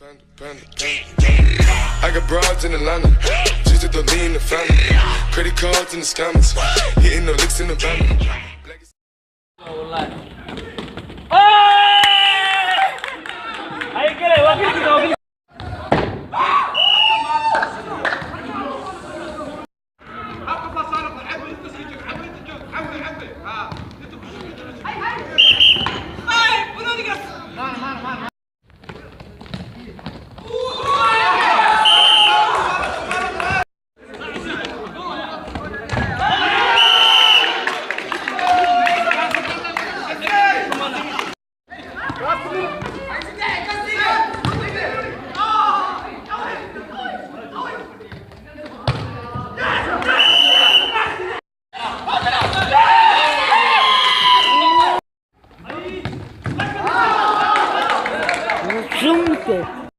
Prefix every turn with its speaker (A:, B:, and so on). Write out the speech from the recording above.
A: I got broads in Atlanta, just to lean in the family. Credit cards in the scammers, hitting the licks in the van.
B: Junto.